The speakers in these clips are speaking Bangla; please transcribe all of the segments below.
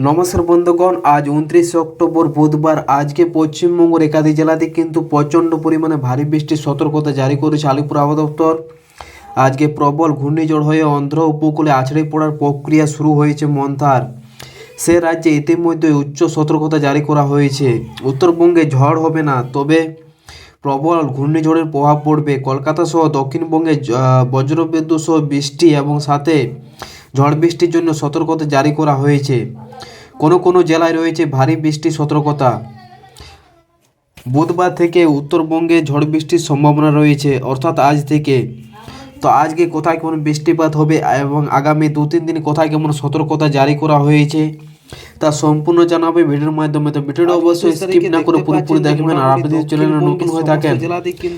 নমস্কার বন্ধুগণ, আজ 29 অক্টোবর বুধবার। আজকে পশ্চিমবঙ্গের একাধিক জেলাতে কিন্তু প্রচণ্ড পরিমাণে ভারী বৃষ্টির সতর্কতা জারি করেছে আলিপুর আবহাওয়া দপ্তর। আজকে প্রবল ঘূর্ণিঝড় হয়ে অন্ধ্র উপকূলে আছড়ে পড়ার প্রক্রিয়া শুরু হয়েছে মন্থার। সে রাজ্যে ইতিমধ্যে উচ্চ সতর্কতা জারি করা হয়েছে। উত্তরবঙ্গে ঝড় হবে না, তবে প্রবল ঘূর্ণিঝড়ের প্রভাব পড়বে। কলকাতা সহ দক্ষিণবঙ্গে বজ্রবিদ্যুৎ সহ বৃষ্টি এবং সাথে ঝড় বৃষ্টির জন্য সতর্কতা জারি করা হয়েছে। কোনো কোনো জেলায় রয়েছে ভারী বৃষ্টির সতর্কতা। বুধবার থেকে উত্তরবঙ্গে ঝড় বৃষ্টির সম্ভাবনা রয়েছে, অর্থাৎ আজ থেকে। তো আজকে কোথায় কেমন বৃষ্টিপাত হবে এবং আগামী 2-3 দিন কোথায় কেমন সতর্কতা জারি করা হয়েছে তা সম্পূর্ণ জানাবে ভিডিওর মাধ্যমে। তো ভিডিওটা অবশ্যই স্কিপ না করে পুরোপুরি দেখবেন। আর আপনি যদি চ্যানেলে নতুন হয়ে থাকেন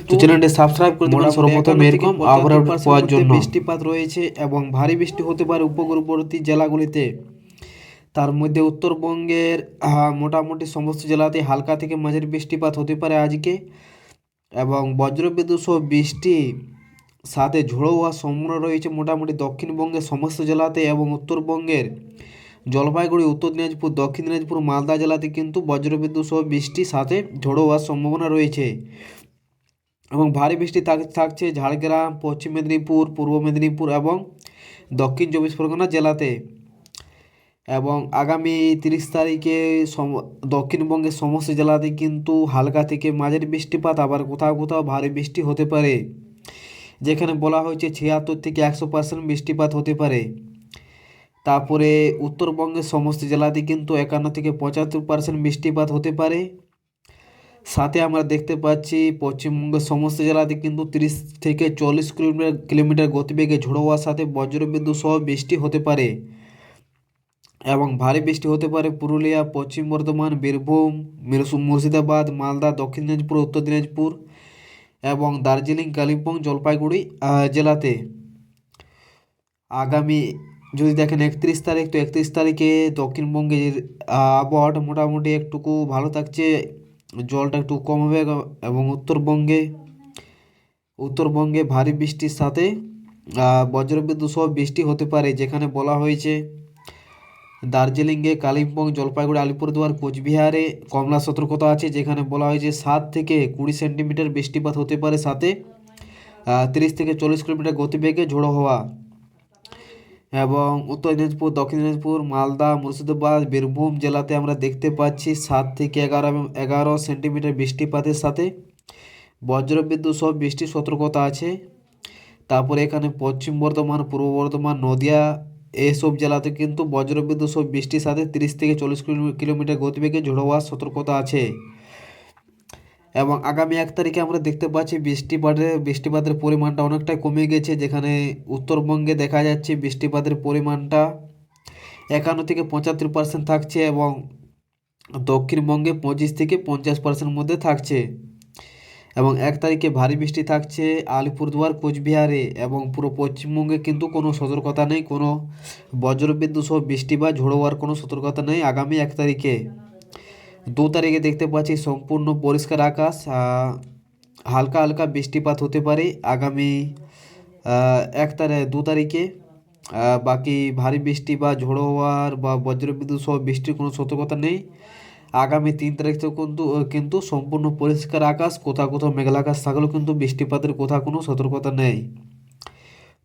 তো চ্যানেলটি সাবস্ক্রাইব করে দেবেন সর্বপ্রথম এরকম আবহাওয়া আপডেট পাওয়ার জন্য। বৃষ্টিপাত রয়েছে এবং ভারী বৃষ্টি হতে পারে উপকূলবর্তী জেলাগুলিতে। তার মধ্যে উত্তরবঙ্গের মোটামুটি সমস্ত জেলাতে হালকা থেকে মাঝারি বৃষ্টিপাত হতে পারে আজকে, এবং বজ্রবিদ্যুৎ সহ বৃষ্টি সাথে ঝোড়ো হওয়ার সম্ভাবনা রয়েছে মোটামুটি দক্ষিণবঙ্গের সমস্ত জেলাতে, এবং উত্তরবঙ্গের জলপাইগুড়ি, উত্তর দিনাজপুর, দক্ষিণ দিনাজপুর, মালদা জেলাতে কিন্তু বজ্রবিদ্যুৎ সহ বৃষ্টি সাথে ঝোড়ো হওয়ার সম্ভাবনা রয়েছে। এবং ভারী বৃষ্টি থাকছে ঝাড়গ্রাম, পশ্চিম মেদিনীপুর, পূর্ব মেদিনীপুর এবং দক্ষিণ 24 পরগনা জেলাতে। এবং আগামী 30 তারিখে দক্ষিণবঙ্গের সমস্ত জেলাতে কিন্তু হালকা থেকে মাঝারি বৃষ্টিপাত, আবার কোথাও কোথাও ভারী বৃষ্টি হতে পারে, যেখানে বলা হয়েছে 76 থেকে 100% বৃষ্টিপাত হতে পারে। তারপরে উত্তরবঙ্গের সমস্ত জেলাতে কিন্তু 51 থেকে 75% বৃষ্টিপাত হতে পারে। সাথে আমরা দেখতে পাচ্ছি পশ্চিমবঙ্গের সমস্ত জেলাতে কিন্তু 30 থেকে 40 কিলোমিটার গতিবেগে ঝোড়ো হওয়ার সাথে বজ্রবিদ্যুৎ সহ বৃষ্টি হতে পারে। এবং ভারী বৃষ্টি হতে পারে পুরুলিয়া, পশ্চিম বর্ধমান, বীরভূম, মুর্শিদাবাদ, মালদা, দক্ষিণ দিনাজপুর, উত্তর দিনাজপুর এবং দার্জিলিং, কালিম্পং, জলপাইগুড়ি জেলাতে। আগামী যদি দেখেন 31 তারিখ, তো 31 তারিখে দক্ষিণবঙ্গের আবহাওয়াটা মোটামুটি একটুকু ভালো থাকছে, জলটা একটু কম হবে। এবং উত্তরবঙ্গে ভারী বৃষ্টির সাথে বজ্রবিদ্যুৎ সহ বৃষ্টি হতে পারে, যেখানে বলা হয়েছে দার্জিলিংয়ে, কালিম্পং, জলপাইগুড়ি, আলিপুরদুয়ার, কোচবিহারে কমলা সতর্কতা আছে, যেখানে বলা হয়েছে 7 থেকে 20 সেন্টিমিটার বৃষ্টিপাত হতে পারে, সাথে 30 থেকে 40 কিলোমিটার গতিবেগে ঝোড়ো হওয়া। এবং উত্তর দিনাজপুর, দক্ষিণ দিনাজপুর, মালদা, মুর্শিদাবাদ, বীরভূম জেলাতে আমরা দেখতে পাচ্ছি 7 থেকে 11 সেন্টিমিটার বৃষ্টিপাতের সাথে বজ্রবিদ্যুৎ সহ বৃষ্টির সতর্কতা আছে। তারপরে এখানে পশ্চিম বর্ধমান, পূর্ব বর্ধমান, নদিয়া এইসব জেলাতে কিন্তু বজ্রবিদ্যুৎ সহ বৃষ্টির সাথে 30 থেকে 40 কিলোমিটার গতিবেগে ঝোড়ো হওয়ার সতর্কতা আছে। এবং আগামী 1 তারিখে আমরা দেখতে পাচ্ছি বৃষ্টিপাতের পরিমাণটা অনেকটাই কমে গেছে, যেখানে উত্তরবঙ্গে দেখা যাচ্ছে বৃষ্টিপাতের পরিমাণটা 51 থেকে 75% থাকছে, এবং দক্ষিণবঙ্গে 25 থেকে 50% মধ্যে থাকছে। এবং 1 তারিখে ভারী বৃষ্টি থাকছে আলিপুরদুয়ার, কোচবিহারে, এবং পুরো পশ্চিমবঙ্গে কিন্তু কোনো সতর্কতা নেই, কোনো বজ্রবিদ্যুৎ সহ বৃষ্টি বা ঝোড়ো হওয়ার কোনো সতর্কতা নেই আগামী 1 তারিখে। 2 তারিখে দেখতে পাচ্ছি সম্পূর্ণ পরিষ্কার আকাশ, হালকা হালকা বৃষ্টিপাত হতে পারে আগামী 2 তারিখে। বাকি ভারী বৃষ্টি বা ঝোড়ো হওয়ার বা বজ্রবিদ্যুৎ সহ বৃষ্টির কোনো সতর্কতা নেই। আগামী 3 তারিখ থেকে কিন্তু সম্পূর্ণ পরিষ্কার আকাশ, কোথাও কোথাও মেঘলা আকাশ থাকলেও কিন্তু বৃষ্টিপাতের কোথাও কোনো সতর্কতা নেই।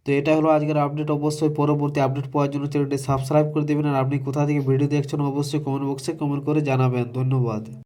তো এটা হলো আজকের আপডেট। অবশ্যই পরবর্তী আপডেট পাওয়ার জন্য চ্যানেলটি সাবস্ক্রাইব করে দেবেন। আর আপনি কোথা থেকে ভিডিও দেখছেন অবশ্যই কমেন্ট বক্সে কমেন্ট করে জানাবেন। ধন্যবাদ।